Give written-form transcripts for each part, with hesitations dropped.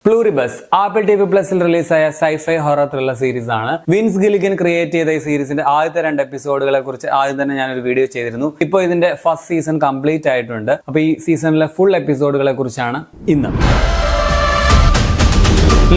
Pluribus, Apple TV Plus റിലീസായ sci-fi horror thriller series ആണ്. Wins Gilligan create ചെയ്ത ഈ സീരീസിന്റെ ആദ്യത്തെ 2 എപ്പിസോഡുകളെ കുറിച്ച് ആദ്യം തന്നെ ഞാനൊരു വീഡിയോ ചെയ്തിരുന്നു. ഇപ്പോൾ ഇതിന്റെ ഫസ്റ്റ് സീസൺ കംപ്ലീറ്റ് ആയിട്ടുണ്ട്. അപ്പോൾ ഈ സീസണിലെ ഫുൾ എപ്പിസോഡുകളെ കുറിച്ചാണ് ഇന്ന്.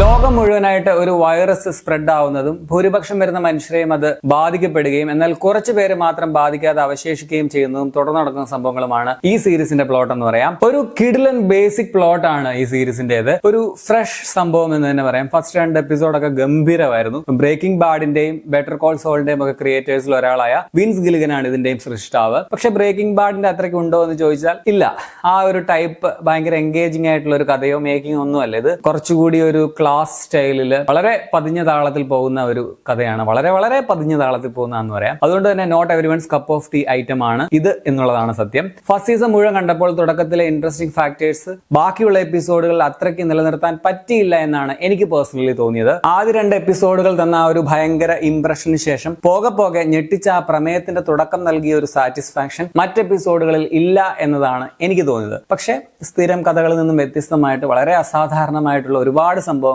ലോകം മുഴുവനായിട്ട് ഒരു വൈറസ് സ്പ്രെഡ് ആവുന്നതും ഭൂരിപക്ഷം വരുന്ന മനുഷ്യരെയും അത് ബാധിക്കപ്പെടുകയും എന്നാൽ കുറച്ചു പേര് മാത്രം ബാധിക്കാതെ അവശേഷിക്കുകയും ചെയ്യുന്നതും തുടർന്ന് നടക്കുന്ന സംഭവങ്ങളുമാണ് ഈ സീരീസിന്റെ പ്ലോട്ട് എന്ന് പറയാം. ഒരു കിഡിലൻ ബേസിക് പ്ലോട്ട് ആണ് ഈ സീരീസിന്റേത്. ഒരു ഫ്രഷ് സംഭവം എന്ന് തന്നെ പറയാം. ഫസ്റ്റ് 2 എപ്പിസോഡൊക്കെ ഗംഭീരമായിരുന്നു. ബ്രേക്കിംഗ് ബാഡിന്റെയും ബെറ്റർ കോൾ സോളിന്റെയും ഒക്കെ ക്രിയേറ്റേഴ്സിൽ ഒരാളായ വിൻസ് ഗില്ലിഗനാണ് ഇതിന്റെയും സൃഷ്ടാവ്. പക്ഷെ ബ്രേക്കിംഗ് ബാഡിന്റെ അത്രയ്ക്ക് ഉണ്ടോ എന്ന് ചോദിച്ചാൽ ഇല്ല. ആ ഒരു ടൈപ്പ് ഭയങ്കര എൻഗേജിംഗ് ആയിട്ടുള്ള ഒരു കഥയോ മേക്കിംഗ് ഒന്നുമല്ല. ഇത് കുറച്ചുകൂടി ഒരു ക്ലാസ് സ്റ്റൈലില് വളരെ പതിഞ്ഞ താളത്തിൽ പോകുന്ന ഒരു കഥയാണ്. വളരെ പതിഞ്ഞ താളത്തിൽ പോകുന്നതെന്ന് പറയാം. അതുകൊണ്ട് തന്നെ note everyone's cup of tea item ആണ് ഇത് എന്നുള്ളതാണ് സത്യം. ഫസ്റ്റ് സീസൺ മുഴുവൻ കണ്ടപ്പോൾ തുടക്കത്തിലെ ഇൻട്രസ്റ്റിംഗ് ഫാക്ടേഴ്സ് ബാക്കിയുള്ള എപ്പിസോഡുകളിൽ അത്രയ്ക്ക് നിലനിർത്താൻ പറ്റിയില്ല എന്നാണ് എനിക്ക് പേഴ്സണലി തോന്നിയത്. ആദ്യ 2 എപ്പിസോഡുകൾ തന്ന ആ ഒരു ഭയങ്കര ഇംപ്രഷന് ശേഷം പോകെ ഞെട്ടിച്ച ആ പ്രമേയത്തിന്റെ തുടക്കം നൽകിയ ഒരു സാറ്റിസ്ഫാക്ഷൻ മറ്റ് എപ്പിസോഡുകളിൽ ഇല്ല എന്നതാണ് എനിക്ക് തോന്നിയത്. പക്ഷെ സ്ഥിരം കഥകളിൽ നിന്നും വ്യത്യസ്തമായിട്ട് വളരെ അസാധാരണമായിട്ടുള്ള ഒരുപാട് സംഭവങ്ങൾ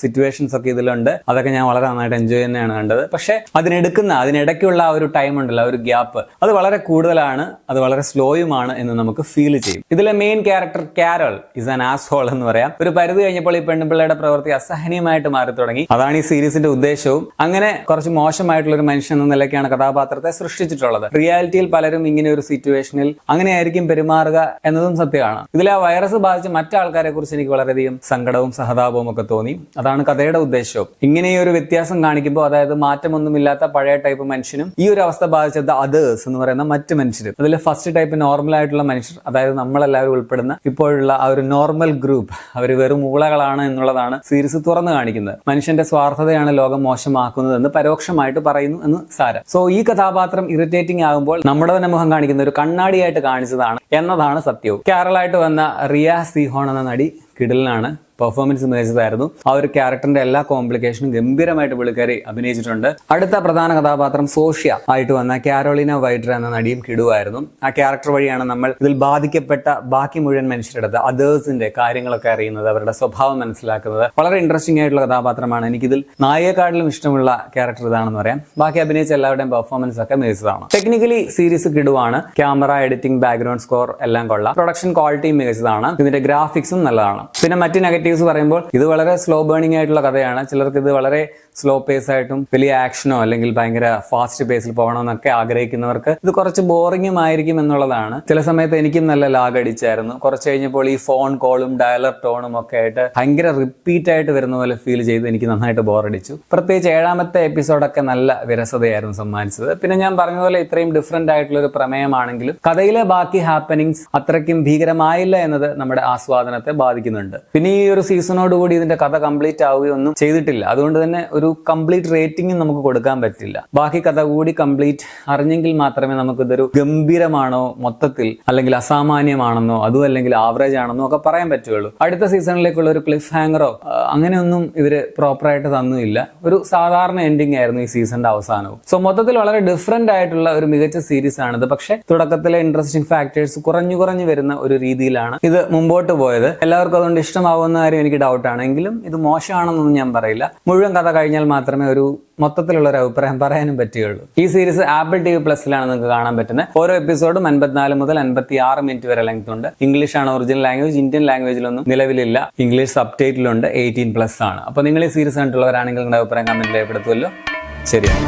സിറ്റുവേഷൻസ് ഒക്കെ ഇതിലുണ്ട്. അതൊക്കെ ഞാൻ വളരെ നന്നായിട്ട് എൻജോയ് തന്നെയാണ് കണ്ടത്. പക്ഷെ അതിനിടയ്ക്കുള്ള ആ ഒരു ടൈം ഉണ്ടല്ലോ, ഒരു ഗ്യാപ്പ്, അത് വളരെ കൂടുതലാണ്, അത് വളരെ സ്ലോയുമാണ് എന്ന് നമുക്ക് ഫീൽ ചെയ്യും. ഇതിലെ main character Carl is an asshole എന്ന് പറയാം. ഒരു പരിധി കഴിഞ്ഞപ്പോൾ ഈ പെണ്ണുപിള്ളയുടെ പ്രവൃത്തി അസഹനീയമായിട്ട് മാറി തുടങ്ങി. അതാണ് ഈ സീരീസിന്റെ ഉദ്ദേശവും. അങ്ങനെ കുറച്ച് മോശമായിട്ടുള്ള ഒരു മനുഷ്യൻ എന്ന നിലയ്ക്കാണ് കഥാപാത്രത്തെ സൃഷ്ടിച്ചിട്ടുള്ളത്. റിയാലിറ്റിയിൽ പലരും ഇങ്ങനെ ഒരു സിറ്റുവേഷനിൽ അങ്ങനെയായിരിക്കും പെരുമാറുക എന്നതും സത്യമാണ്. ഇതിലെ ആ വൈറസ് ബാധിച്ച മറ്റാൾക്കാരെ കുറിച്ച് എനിക്ക് വളരെയധികം സങ്കടവും സഹതാപവും ഒക്കെ തോന്നി. അതാണ് കഥയുടെ ഉദ്ദേശവും. ഇങ്ങനെ ഒരു വ്യത്യാസം കാണിക്കുമ്പോൾ, അതായത് മാറ്റമൊന്നുമില്ലാത്ത പഴയ ടൈപ്പ് മനുഷ്യനും ഈ ഒരു അവസ്ഥ ബാധിച്ചത് അതേഴ്സ് എന്ന് പറയുന്ന മറ്റ് മനുഷ്യരും. അതിൽ ഫസ്റ്റ് ടൈപ്പ് നോർമൽ ആയിട്ടുള്ള മനുഷ്യർ, അതായത് നമ്മളെല്ലാവരും ഉൾപ്പെടുന്ന ഇപ്പോഴുള്ള ആ ഒരു നോർമൽ ഗ്രൂപ്പ്, അവർ വെറും ഊളകളാണ് എന്നുള്ളതാണ് സീരീസ് തുറന്നു കാണിക്കുന്നത്. മനുഷ്യന്റെ സ്വാർത്ഥതയാണ് ലോകം മോശമാക്കുന്നതെന്ന് പരോക്ഷമായിട്ട് പറയുന്നു എന്ന് സാരം. സോ ഈ കഥാപാത്രം ഇറിറ്റേറ്റിംഗ് ആകുമ്പോൾ നമ്മുടെ തന്നെ മുഖം കാണിക്കുന്ന ഒരു കണ്ണാടിയായിട്ട് കാണിച്ചതാണ് എന്നതാണ് സത്യവും. കാരലായിട്ട് വന്ന റിയ സീഹോൺ എന്ന നടി കിടിലനാണ്. പെർഫോമൻസ് മികച്ചതായിരുന്നു. ആ ഒരു ക്യാരക്ടറിന്റെ എല്ലാ കോംപ്ലിക്കേഷനും ഗംഭീരമായിട്ട് പുള്ളിക്കാരി അഭിനയിച്ചിട്ടുണ്ട്. അടുത്ത പ്രധാന കഥാപാത്രം സോഷ്യ ആയിട്ട് വന്ന കാരോളിന വൈഡർ എന്ന നടിയും കിടുവായിരുന്നു. ആ ക്യാരക്ടർ വഴിയാണ് നമ്മൾ ഇതിൽ ബാധിക്കപ്പെട്ട ബാക്കി മുഴുവൻ മനുഷ്യരുടെ അതേഴ്സിന്റെ കാര്യങ്ങളൊക്കെ അറിയുന്നത്, അവരുടെ സ്വഭാവം മനസ്സിലാക്കുന്നത്. വളരെ ഇൻട്രസ്റ്റിംഗ് ആയിട്ടുള്ള കഥാപാത്രമാണ്. എനിക്കിതിൽ നായികക്കാട്ടിലും ഇഷ്ടമുള്ള ക്യാരക്ടർ ഇതാണെന്ന് പറയാം. ബാക്കി അഭിനയിച്ച എല്ലാവരുടെയും പെർഫോമൻസ് ഒക്കെ മികച്ചതാണ്. ടെക്നിക്കലി സീരീസ് കിടുവാണ്. ക്യാമറ, എഡിറ്റിംഗ്, ബാക്ക്ഗ്രൗണ്ട് സ്കോർ എല്ലാം കൊള്ളാം. പ്രൊഡക്ഷൻ ക്വാളിറ്റിയും മികച്ചതാണ്. ഇതിന്റെ ഗ്രാഫിക്സും നല്ലതാണ്. പിന്നെ മറ്റ് നെഗറ്റീവ്സ് പറയുമ്പോൾ ഇത് വളരെ സ്ലോ ബേണിംഗ് ആയിട്ടുള്ള കഥയാണ്. ചിലർക്ക് ഇത് വളരെ സ്ലോ പേസ് ആയിട്ടും വലിയ ആക്ഷനോ അല്ലെങ്കിൽ ഭയങ്കര ഫാസ്റ്റ് പേസിൽ പോകണമെന്നൊക്കെ ആഗ്രഹിക്കുന്നവർക്ക് ഇത് കുറച്ച് ബോറിംഗും ആയിരിക്കും എന്നുള്ളതാണ്. ചില സമയത്ത് എനിക്കും നല്ല ലാഗ് അടിച്ചായിരുന്നു. കുറച്ച് കഴിഞ്ഞപ്പോൾ ഈ ഫോൺ കോളും ഡയലർ ടോണും ഒക്കെ ആയിട്ട് ഭയങ്കര റിപ്പീറ്റ് ആയിട്ട് വരുന്ന പോലെ ഫീൽ ചെയ്ത് എനിക്ക് നന്നായിട്ട് ബോറടിച്ചു. പ്രത്യേകിച്ച് 7ാമത്തെ എപ്പിസോഡൊക്കെ നല്ല വിരസതയായിരുന്നു സമ്മാനിച്ചത്. പിന്നെ ഞാൻ പറഞ്ഞതുപോലെ ഇത്രയും ഡിഫറെന്റ് ആയിട്ടുള്ള ഒരു പ്രമേയമാണെങ്കിലും കഥയിലെ ബാക്കി ഹാപ്പനിങ്സ് അത്രയ്ക്കും ഭീകരമായില്ല എന്നത് നമ്മുടെ ആസ്വാദനത്തെ ബാധിക്കുന്നുണ്ട്. പിന്നെ ഈ ഒരു സീസണോടുകൂടി ഇതിന്റെ കഥ കംപ്ലീറ്റ് ആവുകയൊന്നും ചെയ്തിട്ടില്ല. അതുകൊണ്ട് തന്നെ ഒരു കംപ്ലീറ്റ് റേറ്റിംഗും നമുക്ക് കൊടുക്കാൻ പറ്റില്ല. ബാക്കി കഥ കൂടി കംപ്ലീറ്റ് അറിഞ്ഞെങ്കിൽ മാത്രമേ നമുക്ക് ഇതൊരു ഗംഭീരമാണോ മൊത്തത്തിൽ, അല്ലെങ്കിൽ അസാമാന്യമാണെന്നോ അതും അല്ലെങ്കിൽ ആവറേജ് ആണെന്നോ ഒക്കെ പറയാൻ പറ്റുള്ളൂ. അടുത്ത സീസണിലേക്കുള്ള ഒരു ക്ലിഫ് ഹാങ്ങറോ അങ്ങനെയൊന്നും ഇവര് പ്രോപ്പറായിട്ട് തന്നുമില്ല. ഒരു സാധാരണ എൻഡിങ് ആയിരുന്നു ഈ സീസണിന്റെ അവസാനവും. സോ മൊത്തത്തിൽ വളരെ ഡിഫറെന്റ് ആയിട്ടുള്ള ഒരു മികച്ച സീരീസ് ആണിത്. പക്ഷെ തുടക്കത്തിലെ ഇൻട്രസ്റ്റിംഗ് ഫാക്ടേഴ്സ് കുറഞ്ഞു വരുന്ന ഒരു രീതിയിലാണ് ഇത് മുമ്പോട്ട് പോയത്. എല്ലാവർക്കും അതുകൊണ്ട് ഇഷ്ടമാവുന്ന കാര്യം എനിക്ക് ഡൗട്ടാണ്. എങ്കിലും ഇത് മോശമാണെന്നൊന്നും ഞാൻ പറയില്ല. മുഴുവൻ കഥ കഴിഞ്ഞാൽ മാത്രമേ ഒരു മൊത്തത്തിലുള്ള ഒരു അഭിപ്രായം പറയാനും പറ്റുകയുള്ളൂ. ഈ സീരീസ് ആപ്പിൾ TV പ്ലസിലാണ് നിങ്ങൾക്ക് കാണാൻ പറ്റുന്നത്. ഓരോ എപ്പിസോഡും 54 മുതൽ 56 മിനിറ്റ് വരെ ലെങ്ത് ഉണ്ട്. ഇംഗ്ലീഷാണ് ഒറിജിനൽ ലാംഗ്വേജ്. ഇന്ത്യൻ ലാംഗ്വേജിലൊന്നും നിലവിലില്ല. ഇംഗ്ലീഷ് സബ്ടൈറ്റിലുണ്ട്. 18+ ആണ്. അപ്പോൾ നിങ്ങൾ ഈ സീരീസ് കണ്ടിട്ടുള്ളവരാണെങ്കിൽ നിങ്ങളുടെ അഭിപ്രായം കമന്റിൽ രേഖപ്പെടുത്തുമല്ലോ. ശരിയാണ്.